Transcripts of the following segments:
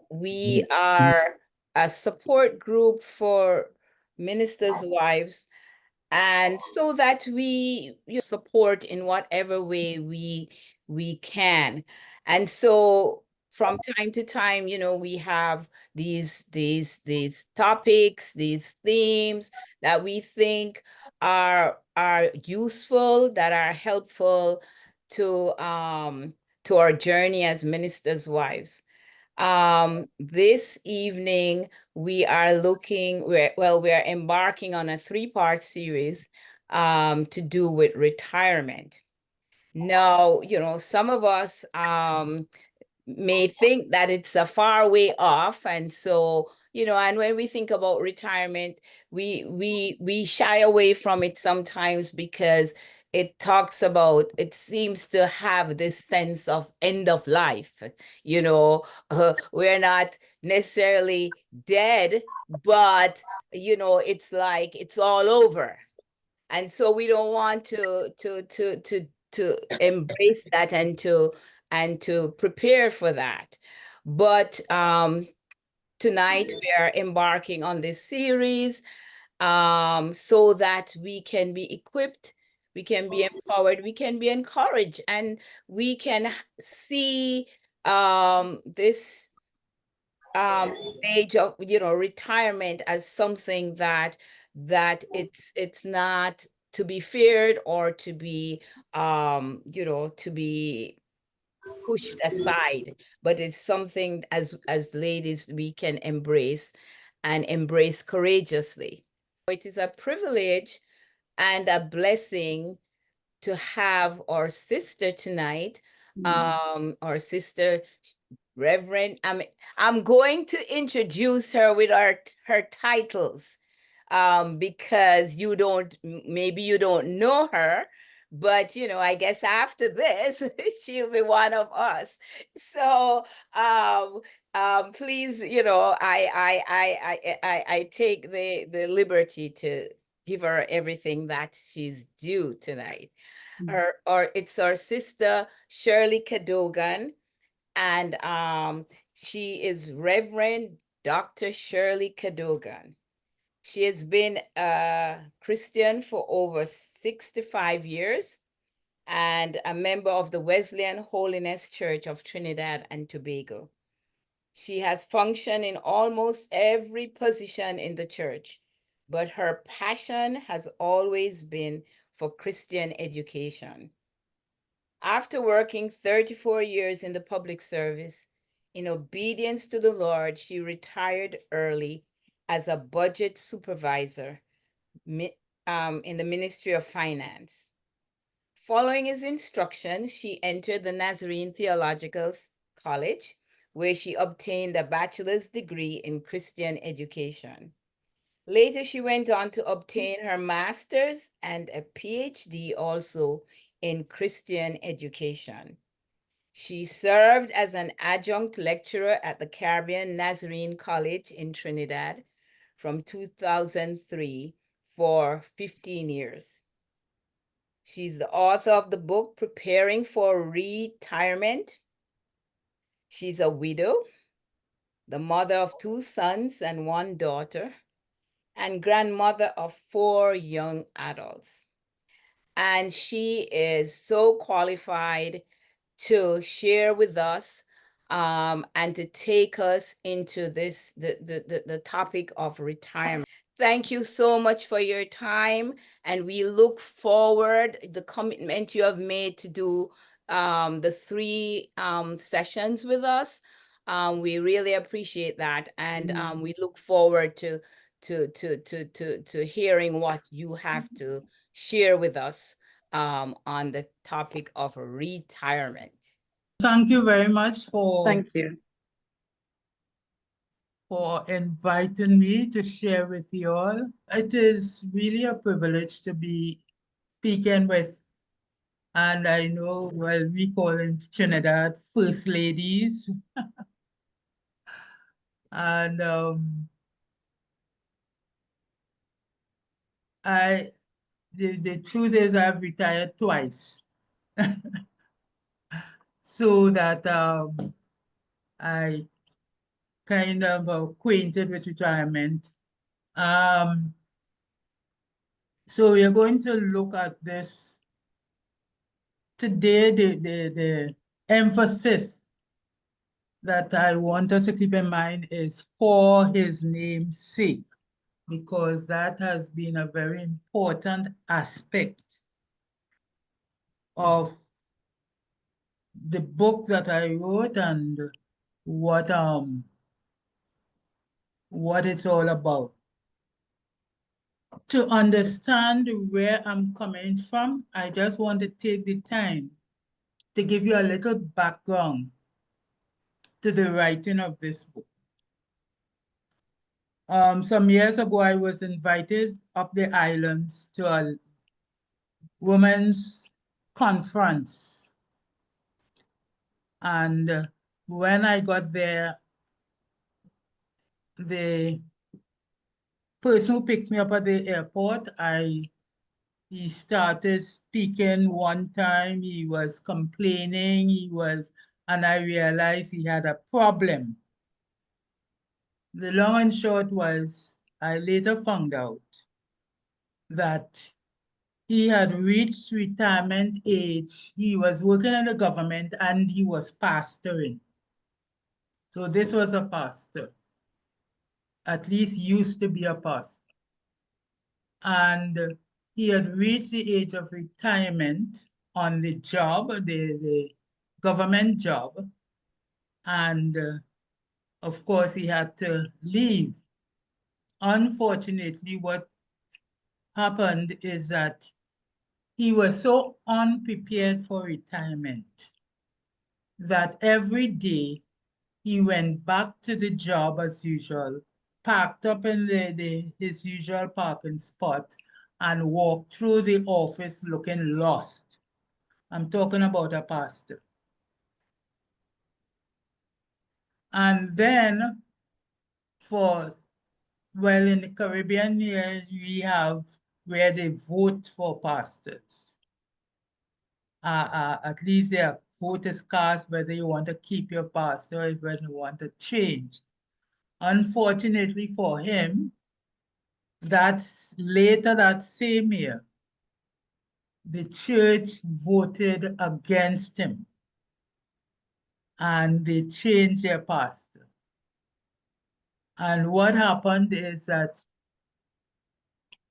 We are a support group for ministers' wives, and so that we support in whatever way we can. And so from time to time, we have these topics, these themes that we think are useful, that are helpful to our journey as ministers' wives. This evening we are we're embarking on a three-part series to do with retirement. Now, some of us may think that it's a far way off, and so, and when we think about retirement, we shy away from it sometimes because it seems to have this sense of end of life. We're not necessarily dead, but it's like it's all over. And so we don't want to embrace that and to prepare for that. But tonight we are embarking on this series so that we can be equipped, we can be empowered, we can be encouraged, and we can see this stage of retirement as something that it's not to be feared or to be pushed aside, but it's something as ladies we can embrace and embrace courageously. It is a privilege and a blessing to have our sister tonight, our sister Reverend. I'm going to introduce her with her titles, because maybe you don't know her, but I guess after this, she'll be one of us. So, please, I take the liberty to give her everything that she's due tonight. It's our sister Shirley Cadogan, and she is Reverend Dr. Shirley Cadogan. She has been a Christian for over 65 years and a member of the Wesleyan Holiness Church of Trinidad and Tobago. She has functioned in almost every position in the church, but her passion has always been for Christian education. After working 34 years in the public service, in obedience to the Lord, she retired early as a budget supervisor in the Ministry of Finance. Following his instructions, she entered the Nazarene Theological College, where she obtained a bachelor's degree in Christian education. Later, she went on to obtain her master's and a PhD also in Christian education. She served as an adjunct lecturer at the Caribbean Nazarene College in Trinidad from 2003 for 15 years. She's the author of the book Preparing for Retirement. She's a widow, the mother of 2 sons and 1 daughter, and grandmother of 4 young adults. And she is so qualified to share with us and to take us into the topic of retirement. Thank you so much for your time, and we look forward the commitment you have made to do the 3 sessions with us. We really appreciate that, and we look forward to hearing what you have to share with us on the topic of retirement. Thank you very much Thank you. for inviting me to share with you all. It is really a privilege to be speaking with, and I know, well, we call in Trinidad first ladies. And the truth is I've retired twice. So that I kind of acquainted with retirement. Um, so we are going to look at this today. The emphasis that I want us to keep in mind is for his name's sake, because that has been a very important aspect of the book that I wrote and what what it's all about. To understand where I'm coming from, I just want to take the time to give you a little background to the writing of this book. Some years ago, I was invited up the islands to a women's conference. And when I got there, the person who picked me up at the airport, he started speaking one time, he was complaining, and I realized he had a problem. The long and short was, I later found out that he had reached retirement age. He was working in the government and he was pastoring. So this was a pastor, at least used to be a pastor. And he had reached the age of retirement on the job, the government job. And of course, he had to leave. Unfortunately, what happened is that he was so unprepared for retirement that every day he went back to the job as usual, parked up in his usual parking spot, and walked through the office looking lost. I'm talking about a pastor. And then well, in the Caribbean here, we have where they vote for pastors. At least their vote is cast whether you want to keep your pastor or whether you want to change. Unfortunately for him, that's later that same year, the church voted against him and they changed their pastor. And what happened is that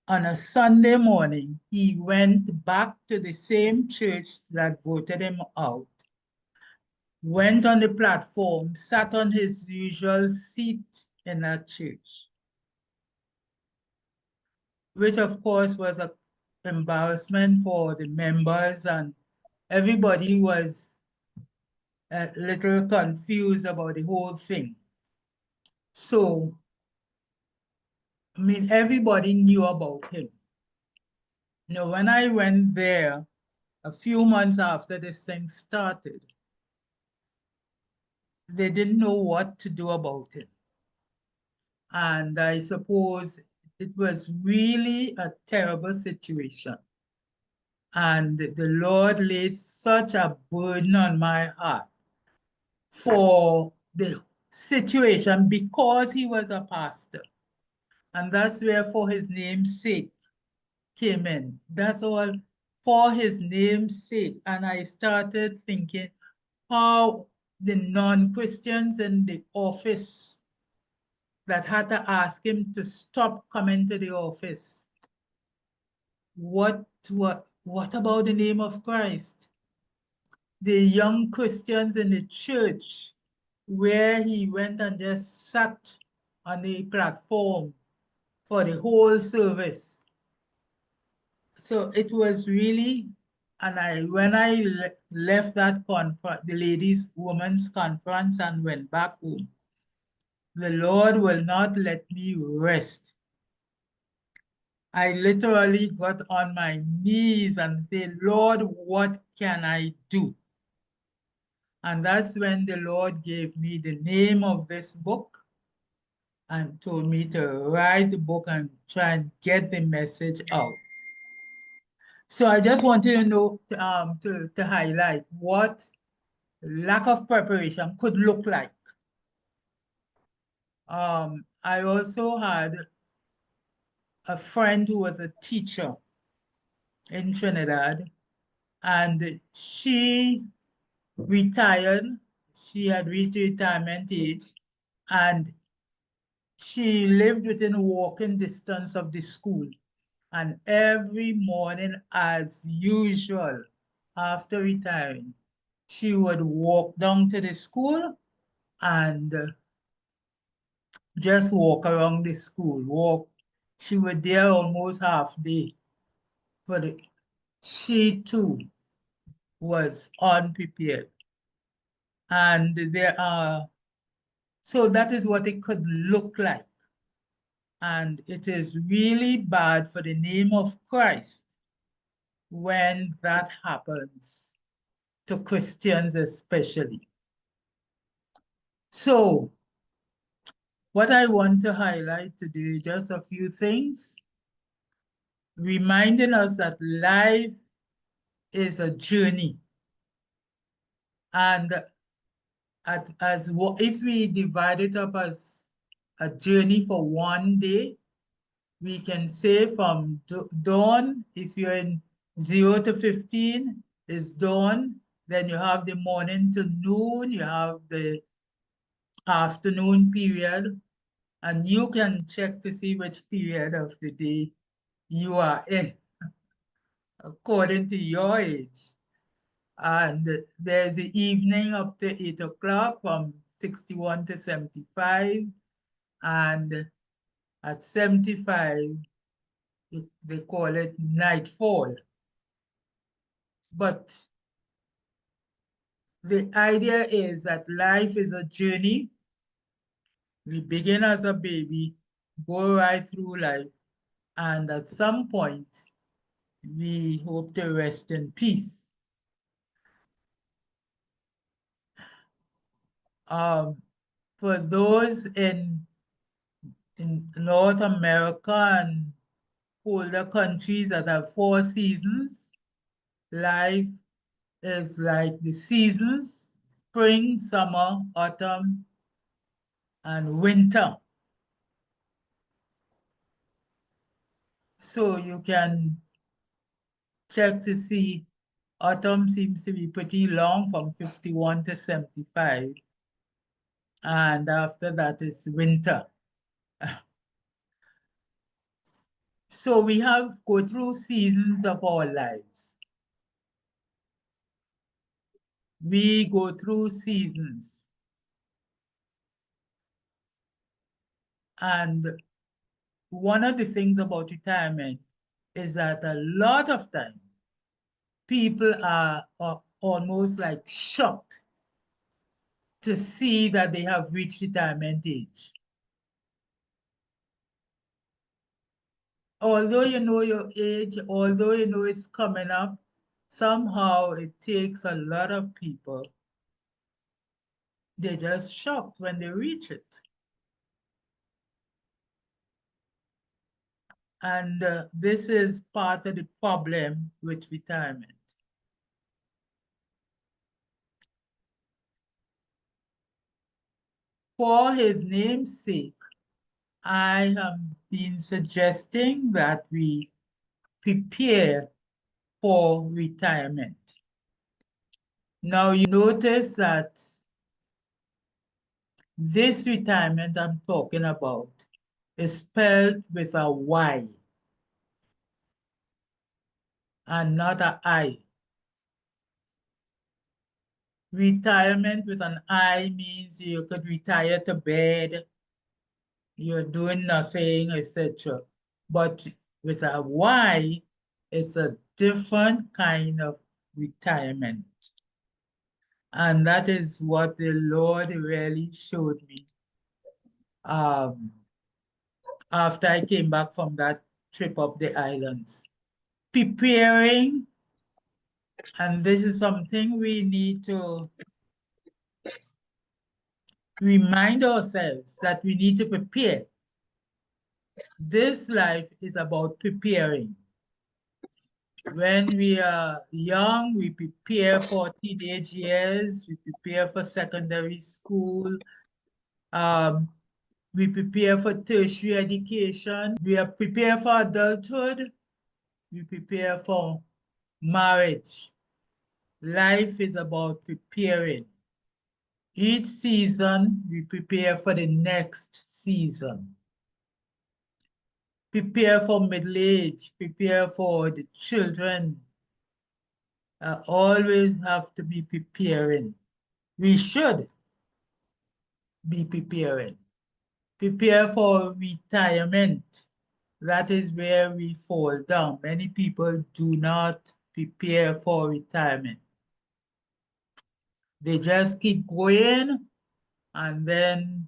on a Sunday morning, he went back to the same church that voted him out, went on the platform, sat on his usual seat in that church, which of course was an embarrassment for the members, and everybody was a little confused about the whole thing. So, I mean, everybody knew about him. Now, when I went there a few months after this thing started, they didn't know what to do about it. And I suppose it was really a terrible situation. And the Lord laid such a burden on my heart for the situation because he was a pastor. And that's where for his name's sake came in. That's all for his name's sake. And I started thinking how the non-Christians in the office that had to ask him to stop coming to the office. What about the name of Christ? The young Christians in the church where he went and just sat on the platform for the whole service. So it was really, and when I left that conference, the ladies' women's conference, and went back home, the Lord will not let me rest. I literally got on my knees and said, Lord, what can I do? And that's when the Lord gave me the name of this book and told me to write the book and try and get the message out. So I just wanted to know, to highlight what lack of preparation could look like. I also had a friend who was a teacher in Trinidad, and she retired. She had reached retirement age, and she lived within walking distance of the school. And every morning, as usual, after retiring, she would walk down to the school and just walk around the school, walk. She was there almost half day, but she too was unprepared. And there are, so that is what it could look like. And it is really bad for the name of Christ when that happens to Christians especially. So what I want to highlight today, just a few things, reminding us that life is a journey. And if we divide it up as a journey for one day, we can say from dawn, if you're in 0 to 15, is dawn. Then you have the morning to noon, you have the afternoon period, and you can check to see which period of the day you are in according to your age. And there's the evening up to 8 o'clock from 61 to 75. And at 75, they call it nightfall. But the idea is that life is a journey. We begin as a baby, go right through life, and at some point, we hope to rest in peace. For those in North America and older countries that have 4 seasons, life is like the seasons: spring, summer, autumn, and winter. So you can check to see autumn seems to be pretty long from 51 to 75. And after that is winter. So we have go through seasons of our lives. We go through seasons. And one of the things about retirement is that a lot of time people are almost like shocked to see that they have reached retirement age. Although you know your age, although you know it's coming up, somehow it takes a lot of people. They're just shocked when they reach it. And this is part of the problem with retirement. For his name's sake, I have been suggesting that we prepare for retirement. Now you notice that this retirement I'm talking about is spelled with a Y and not an I. Retirement with an I means you could retire to bed, you're doing nothing, etc. But with a Y, it's a different kind of retirement. And that is what the Lord really showed me after I came back from that trip up the islands. Preparing, and this is something we need to remind ourselves that we need to prepare. This life is about preparing. When we are young, we prepare for teenage years, we prepare for secondary school. We prepare for tertiary education. We are prepared for adulthood. We prepare for marriage. Life is about preparing. Each season, we prepare for the next season. Prepare for middle age, prepare for the children. Always have to be preparing. We should be preparing. Prepare for retirement. That is where we fall down. Many people do not prepare for retirement. They just keep going and then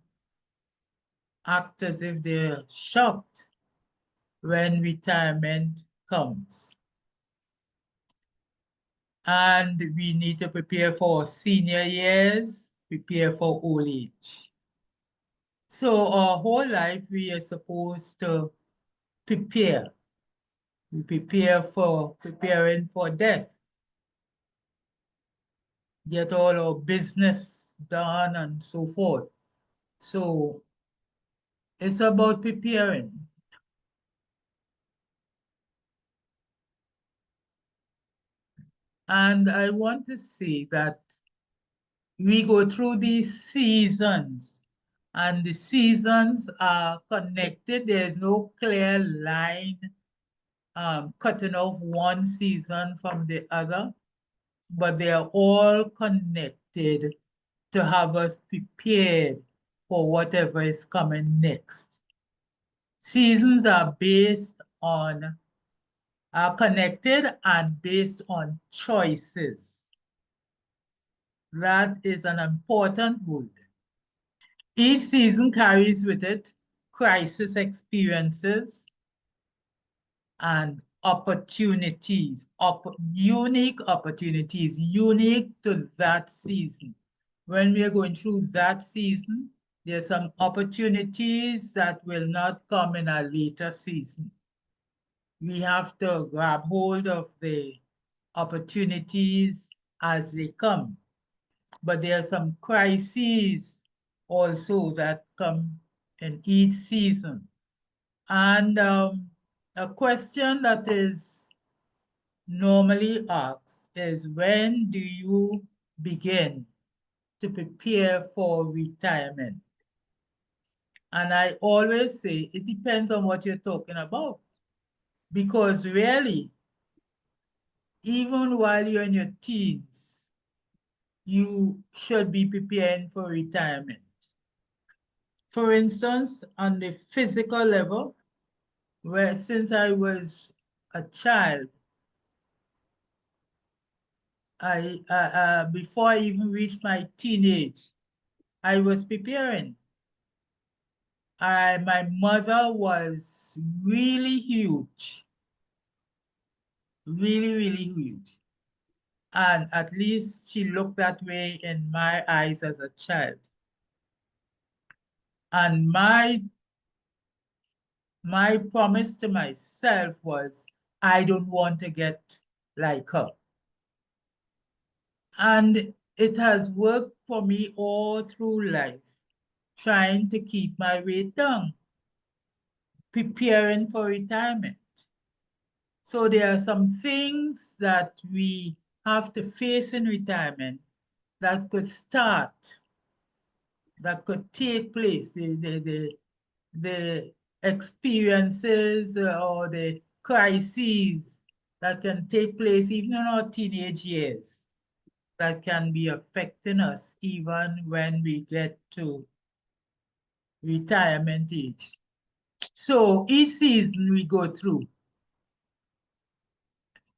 act as if they're shocked when retirement comes. And we need to prepare for senior years, prepare for old age. So our whole life we are supposed to prepare. We prepare for preparing for death. Get all our business done and so forth. So it's about preparing. And I want to say that we go through these seasons, and the seasons are connected. There's no clear line cutting off one season from the other, but they are all connected to have us prepared for whatever is coming next. Seasons are connected and based on choices. That is an important word. Each season carries with it crisis experiences and opportunities, unique opportunities, unique to that season. When we are going through that season, there's some opportunities that will not come in a later season. We have to grab hold of the opportunities as they come. But there are some crises also that come in each season. And a question that is normally asked is, when do you begin to prepare for retirement? And I always say it depends on what you're talking about. Because really, even while you're in your teens, you should be preparing for retirement. For instance, on the physical level, where since I was a child, before I even reached my teenage, I was preparing. My mother was really huge, really huge. And at least she looked that way in my eyes as a child. And my promise to myself was, I don't want to get like her. And it has worked for me all through life, trying to keep my weight down, preparing for retirement. So there are some things that we have to face in retirement that could start, that could take place, the experiences or the crises that can take place even in our teenage years, that can be affecting us even when we get to retirement age. So each season we go through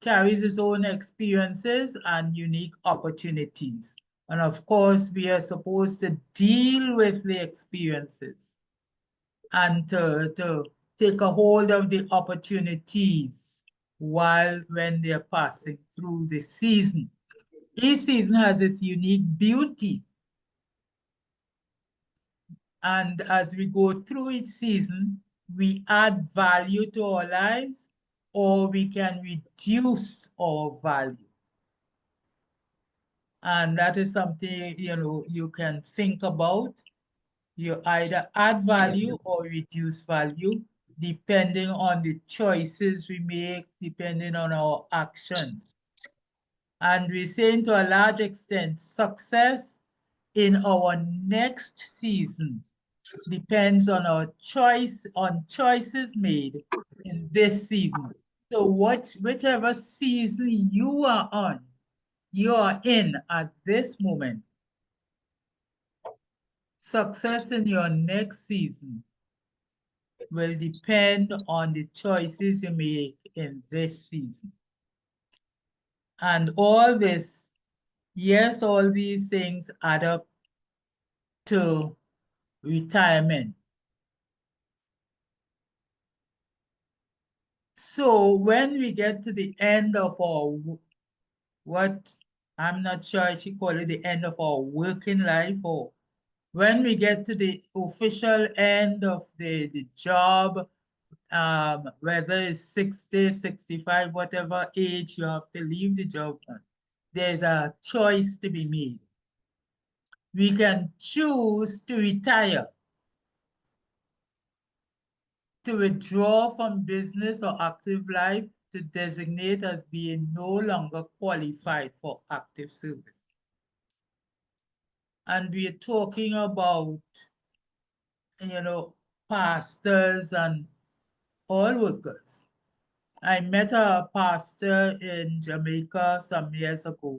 carries its own experiences and unique opportunities. And of course, we are supposed to deal with the experiences and to take a hold of the opportunities when they're passing through the season. Each season has its unique beauty. And as we go through each season, we add value to our lives, or we can reduce our value. And that is something, you can think about You either add value or reduce value, depending on the choices we make, depending on our actions. And we're saying to a large extent, success in our next season depends on our choice, on choices made in this season. So whichever season you are on, you are in at this moment, success in your next season will depend on the choices you make in this season. And all this, yes, all these things add up to retirement. So when we get to the end of our, what I'm not sure I should call it the end of our working life, or when we get to the official end of the job, whether it's 60, 65, whatever age you have to leave the job on, there's a choice to be made. We can choose to retire, to withdraw from business or active life, to designate as being no longer qualified for active service. And we're talking about, pastors and all workers. I met a pastor in Jamaica some years ago,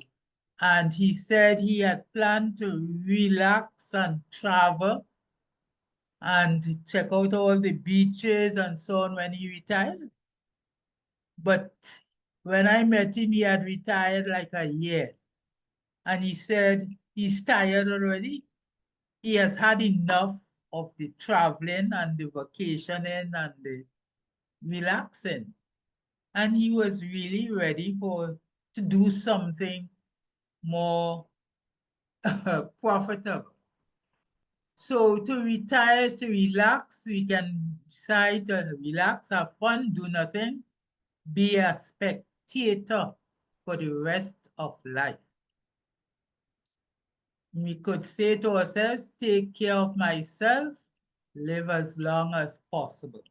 and he said he had planned to relax and travel and check out all the beaches and so on when he retired. But when I met him, he had retired like a year. And he said he's tired already. He has had enough of the traveling and the vacationing and the relaxing. And he was really ready to do something more profitable. So to retire is to relax. We can decide to relax, have fun, do nothing, be a spectator for the rest of life. We could say to ourselves, take care of myself, live as long as possible.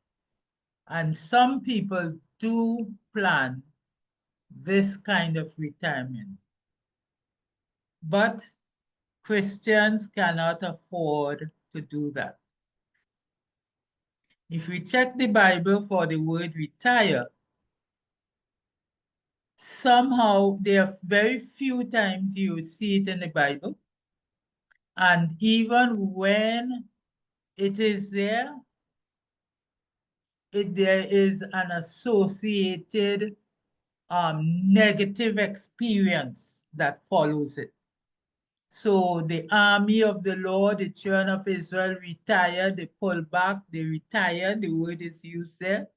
And some people do plan this kind of retirement. But Christians cannot afford to do that. If we check the Bible for the word retire, somehow there are very few times you see it in the Bible. And even when it is there, there is an associated negative experience that follows it. So the army of the Lord, the children of Israel retired, they pull back, they retire, the word is used there.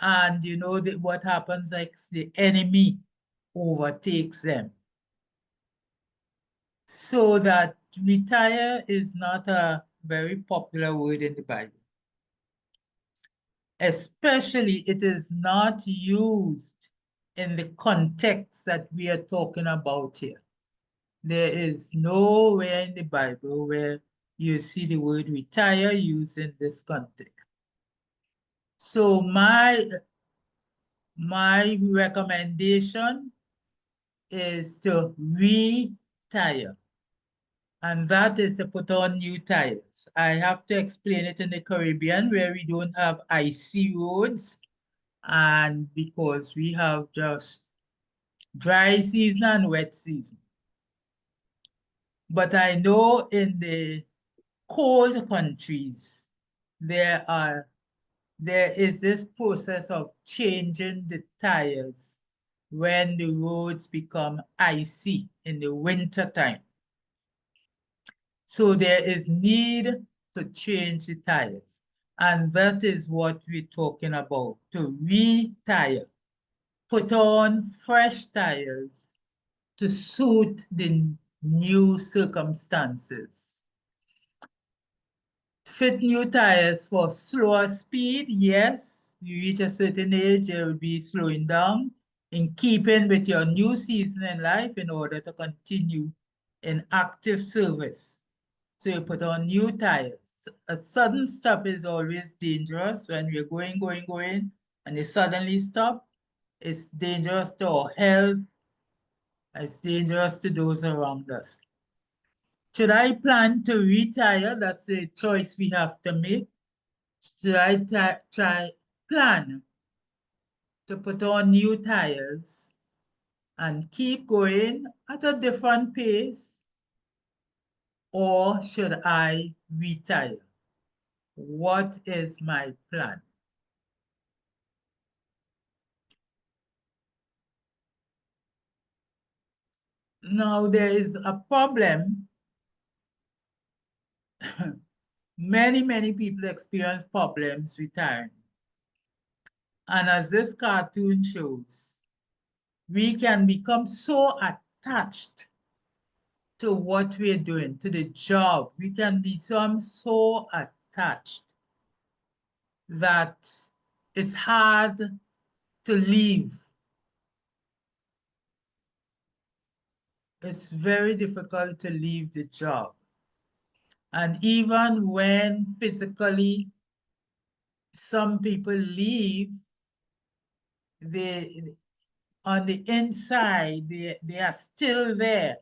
And you know what happens, like the enemy overtakes them. So that retire is not a very popular word in the Bible. Especially it is not used in the context that we are talking about here. There is nowhere in the Bible where you see the word retire used in this context. So my recommendation is to retire. And that is to put on new tires. I have to explain it in the Caribbean where we don't have icy roads, and because we have just dry season and wet season. But I know in the cold countries, there is this process of changing the tires when the roads become icy in the winter time. So there is need to change the tires. And that is what we're talking about, to retire, put on fresh tires to suit the new circumstances. Fit new tires for slower speed, yes. You reach a certain age, you will be slowing down in keeping with your new season in life in order to continue in active service. So you put on new tires. A sudden stop is always dangerous when we're going, and you suddenly stop. It's dangerous to our health. It's dangerous to those around us. Should I plan to retire? That's a choice we have to make. Should I plan to put on new tires and keep going at a different pace? Or should I retire? What is my plan? Now, there is a problem. Many people experience problems retiring. And as this cartoon shows, we can become so attached to what we're doing, to the job. We can become so attached that it's hard to leave. It's very difficult to leave the job. And even when physically some people leave, they on the inside, they are still there.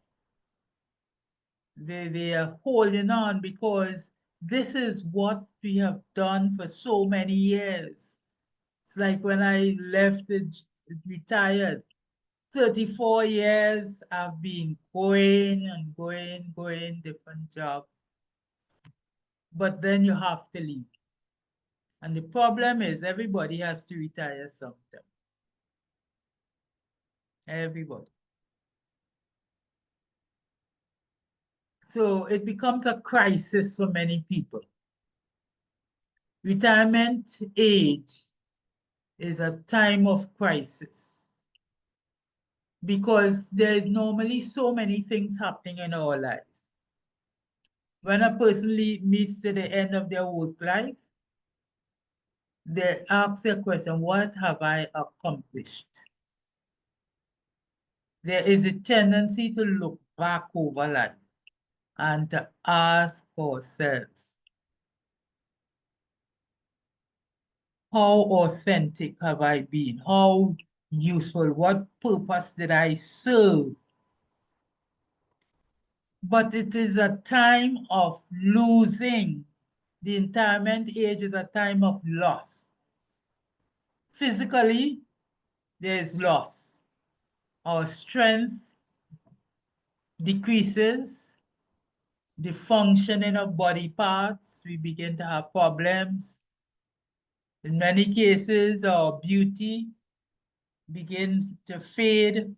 They are holding on because this is what we have done for so many years. It's like when I left, retired, 34 years, I've been going and going, different job. But then you have to leave. And the problem is everybody has to retire sometime. Everybody. So it becomes a crisis for many people. Retirement age is a time of crisis because there is normally so many things happening in our lives. When a person meets to the end of their work life, they ask the question, what have I accomplished? There is a tendency to look back over life and to ask ourselves, how authentic have I been? How useful? What purpose did I serve? But it is a time of losing. The retirement age is a time of loss. Physically, there is loss. Our strength decreases. The functioning of body parts, we begin to have problems. In many cases, our beauty begins to fade.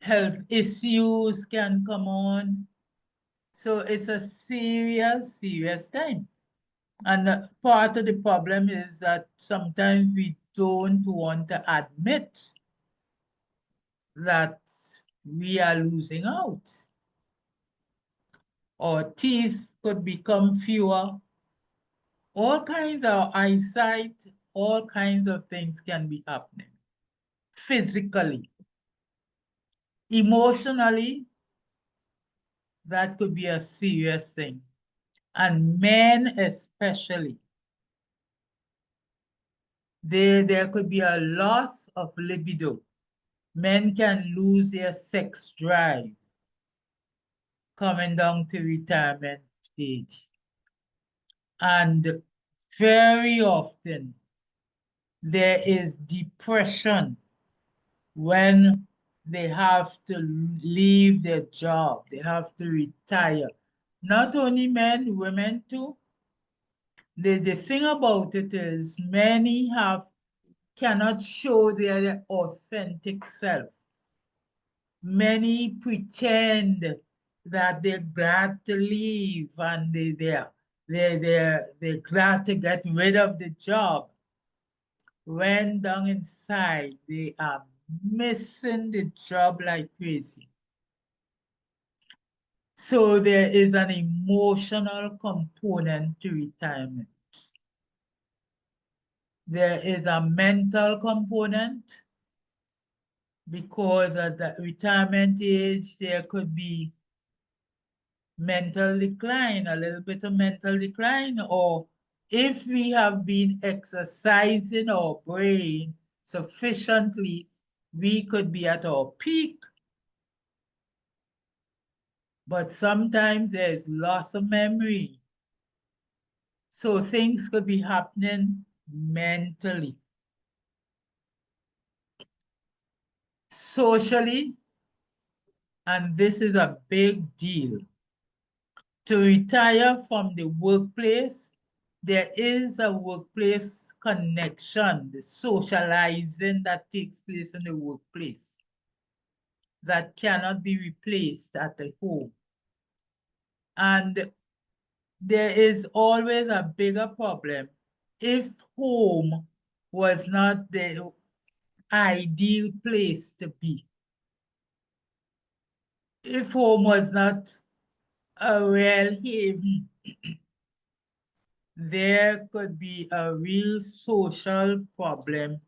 Health issues can come on. So it's a serious time. And part of the problem is that sometimes we don't want to admit that we are losing out. Our teeth could become fewer. All kinds of eyesight, all kinds of things can be happening. Physically, emotionally, that could be a serious thing. And men especially, there could be a loss of libido. Men can lose their sex drive coming down to retirement age. And very often, there is depression when they have to leave their job, they have to retire. Not only men, women too. The thing about it is many cannot show their authentic self. Many pretend that they're glad to leave and they're glad to get rid of the job. When down inside, they are missing the job like crazy. So there is an emotional component to retirement. There is a mental component because at the retirement age, there could be mental decline, a little bit of mental decline, or if we have been exercising our brain sufficiently, we could be at our peak. But sometimes there's loss of memory. So things could be happening mentally. Socially, and this is a big deal. To retire from the workplace, there is a workplace connection, the socializing that takes place in the workplace that cannot be replaced at the home. And there is always a bigger problem if home was not the ideal place to be. If home was not a real haven, there could be a real social problem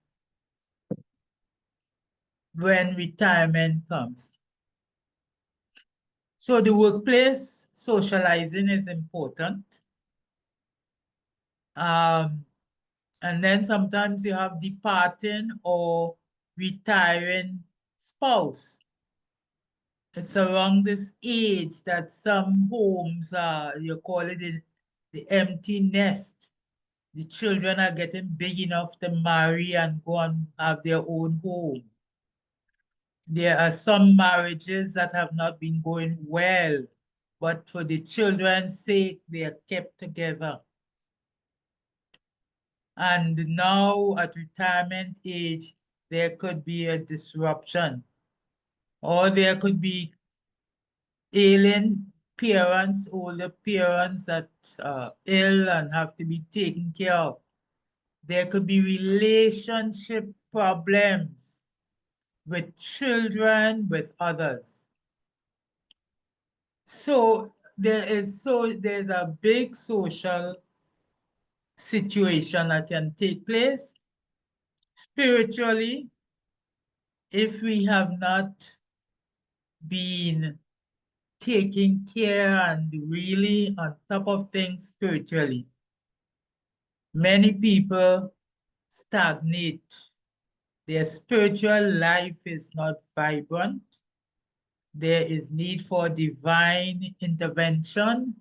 when retirement comes. So the workplace socializing is important. And then sometimes you have departing or retiring spouse. It's around this age that some homes are, you call it the empty nest. The children are getting big enough to marry and go and have their own home. There are some marriages that have not been going well, but for the children's sake, they are kept together. And now at retirement age, there could be a disruption, or there could be ailing parents, older parents that are ill and have to be taken care of. There could be relationship problems with children, with others. So there's a big social situation that can take place spiritually if we have not been taking care and really on top of things spiritually. Many people stagnate. Their spiritual life is not vibrant. There is need for divine intervention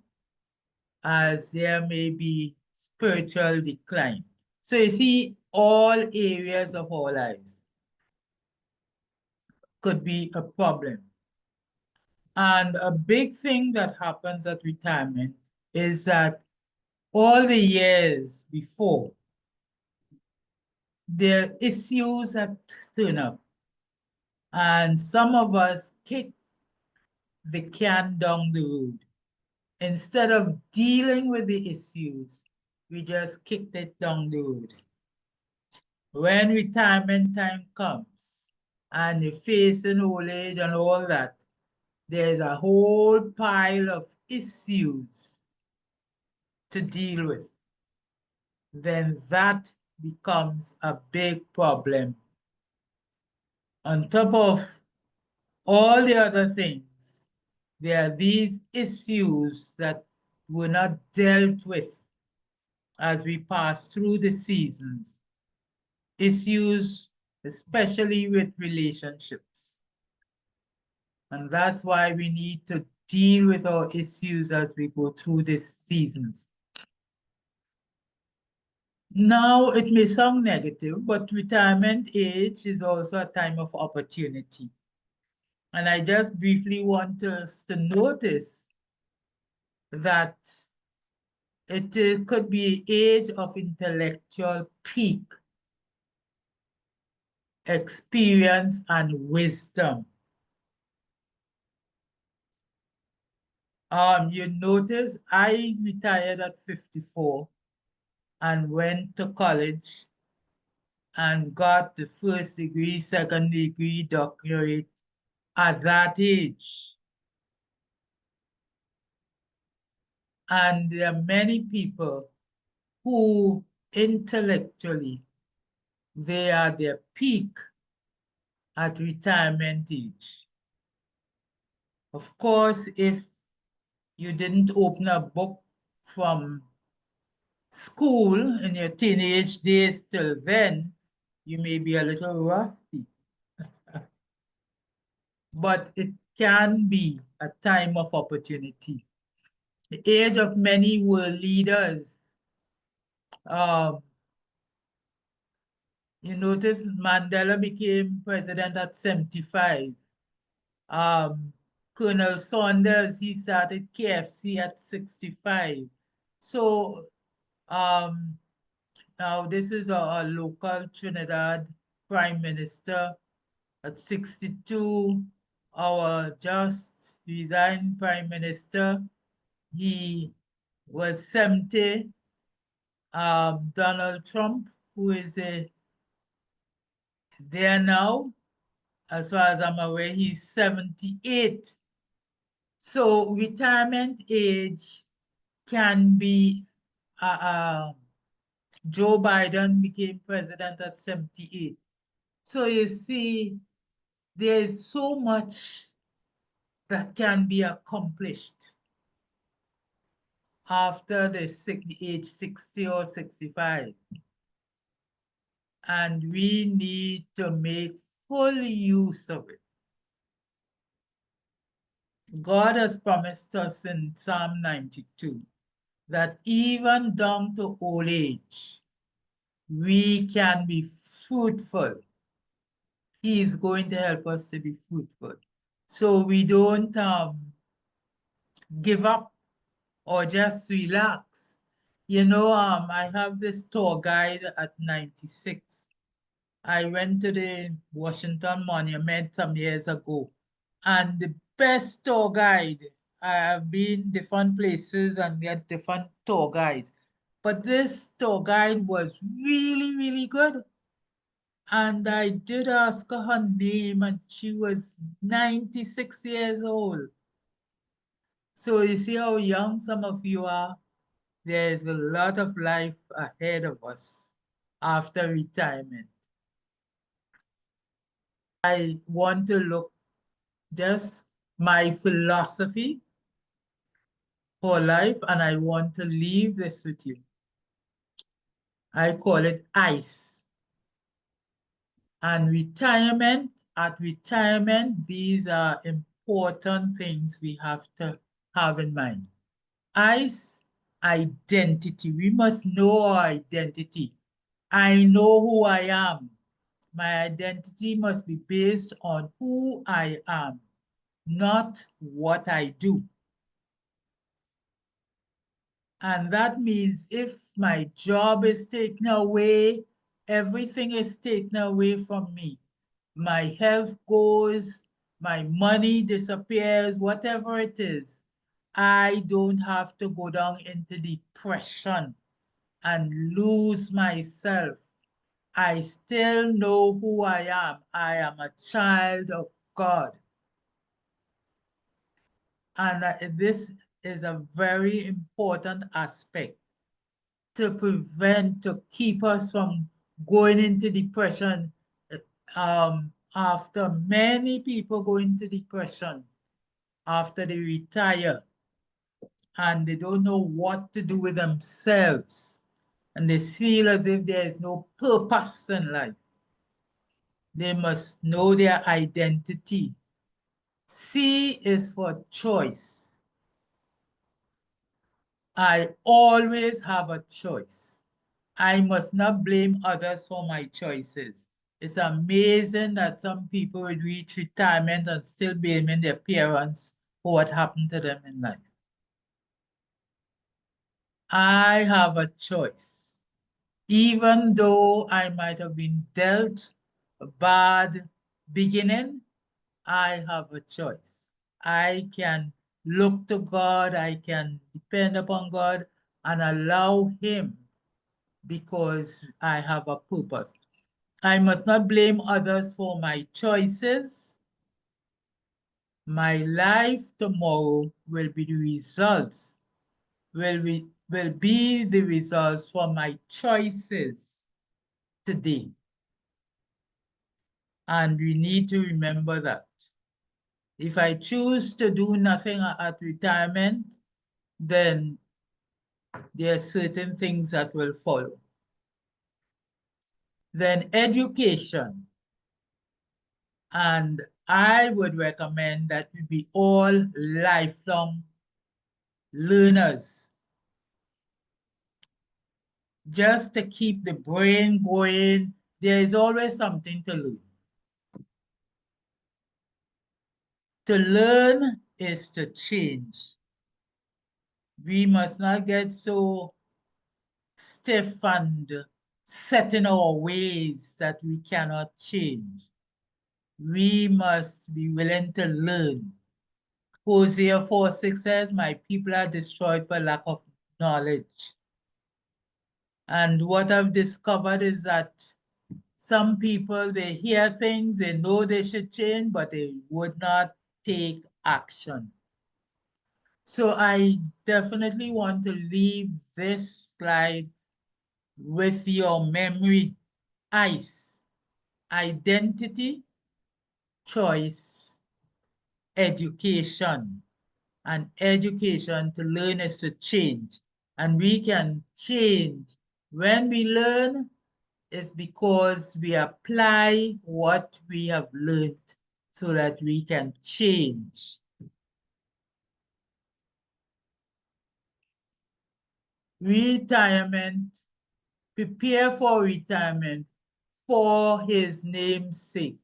as there may be spiritual decline. So you see, all areas of our lives could be a problem. And a big thing that happens at retirement is that all the years before, there are issues that turn up. And some of us kick the can down the road. Instead of dealing with the issues, we just kicked it down the road. When retirement time comes and you're facing old age and all that, there's a whole pile of issues to deal with. Then that becomes a big problem. On top of all the other things, there are these issues that were not dealt with as we pass through the seasons. Issues, especially with relationships. And that's why we need to deal with our issues as we go through these seasons. Now, it may sound negative, but retirement age is also a time of opportunity. And I just briefly want us to notice that it could be age of intellectual peak, experience, and wisdom. You notice I retired at 54 and went to college and got the first degree, second degree, doctorate at that age. And there are many people who intellectually, they are their peak at retirement age. Of course, if you didn't open a book from school in your teenage days till then, you may be a little rusty. But it can be a time of opportunity. The age of many world leaders. Um, you notice Mandela became president at 75. Um, Colonel Saunders, he started KFC at 65. So um, now this is a local Trinidad Prime Minister at 62. Our just resigned Prime Minister, he was 70. Donald Trump, who is there now, as far as I'm aware, he's 78. So retirement age can be, Joe Biden became president at 78. So you see, there's so much that can be accomplished after the age 60 or 65. And we need to make full use of it. God has promised us in Psalm 92 that even down to old age, we can be fruitful. He is going to help us to be fruitful. So we don't give up or just relax. You know, I have this tour guide at 96. I went to the Washington Monument some years ago, and the best tour guide, I have been different places and get different tour guides, but this tour guide was really, really good. And I did ask her name, and she was 96 years old. So you see how young some of you are? There's a lot of life ahead of us after retirement. I want to look just my philosophy for life, and I want to leave this with you. I call it ICE. And at retirement, these are important things we have to have in mind. ICE, identity. We must know our identity. I know who I am. My identity must be based on who I am, not what I do. And that means if my job is taken away, everything is taken away from me. My health goes, my money disappears, whatever it is. I don't have to go down into depression and lose myself. I still know who I am. I am a child of God. And this is a very important aspect to keep us from going into depression. After many people go into depression after they retire and they don't know what to do with themselves and they feel as if there is no purpose in life. They must know their identity. C is for choice. I always have a choice. I must not blame others for my choices. It's amazing that some people would reach retirement and still blaming their parents for what happened to them in life. I have a choice. Even though I might have been dealt a bad beginning, I have a choice. I can look to God, I can depend upon God and allow Him because I have a purpose. I must not blame others for my choices. My life tomorrow will be the results, will be the results for my choices today. And we need to remember that. If I choose to do nothing at retirement, then there are certain things that will follow. Then education. And I would recommend that we be all lifelong learners, just to keep the brain going. There is always something to learn. To learn is to change. We must not get so stiff and set in our ways that we cannot change. We must be willing to learn. Hosea 4:6 says, my people are destroyed for lack of knowledge. And what I've discovered is that some people, they hear things, they know they should change, but they would not take action. So I definitely want to leave this slide with your memory. ICE, identity, choice, education. And education to learn is to change. And we can change. When we learn, it's because we apply what we have learned so that we can change. Retirement, prepare for retirement for his name's sake.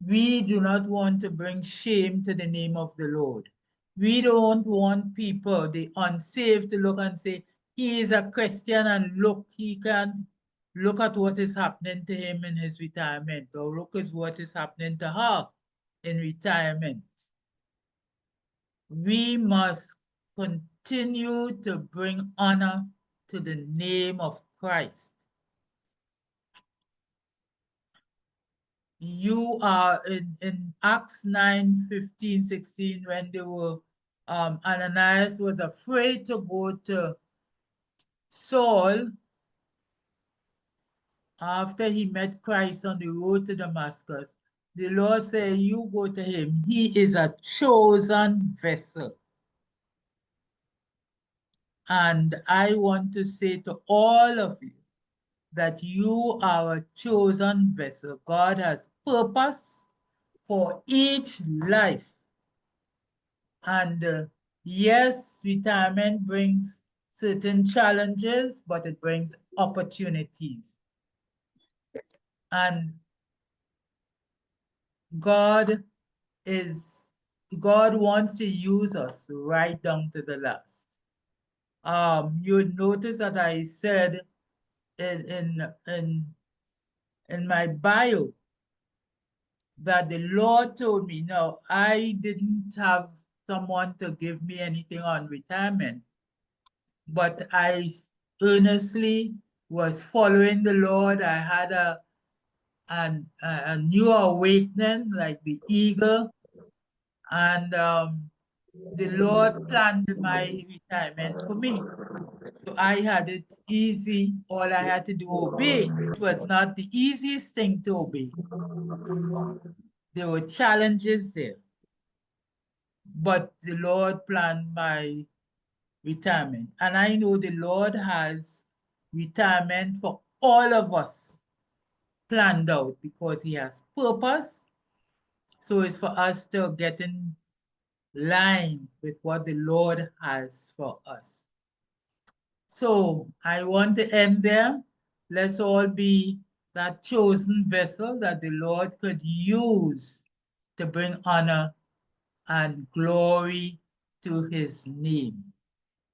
We do not want to bring shame to the name of the Lord. We don't want people, the unsaved, to look and say, he is a Christian and look, he can't look at what is happening to him in his retirement, or look at what is happening to her in retirement. We must continue to bring honor to the name of Christ. You are in Acts 9:15-16, when they were, Ananias was afraid to go to Saul after he met Christ on the road to Damascus. The Lord said, you go to him. He is a chosen vessel. And I want to say to all of you that you are a chosen vessel. God has purpose for each life. And yes, retirement brings certain challenges, but it brings opportunities. And God wants to use us right down to the last. You notice that I said in my bio that the Lord told me, no, I didn't have someone to give me anything on retirement, but I earnestly was following the Lord. I had a new awakening like the eagle, and the Lord planned my retirement for me. So I had it easy. All I had to do obey. It was not the easiest thing to obey. There were challenges there, but the Lord planned my retirement. And I know the Lord has retirement for all of us planned out because he has purpose. So it's for us to get in line with what the Lord has for us. So I want to end there. Let's all be that chosen vessel that the Lord could use to bring honor and glory to his name.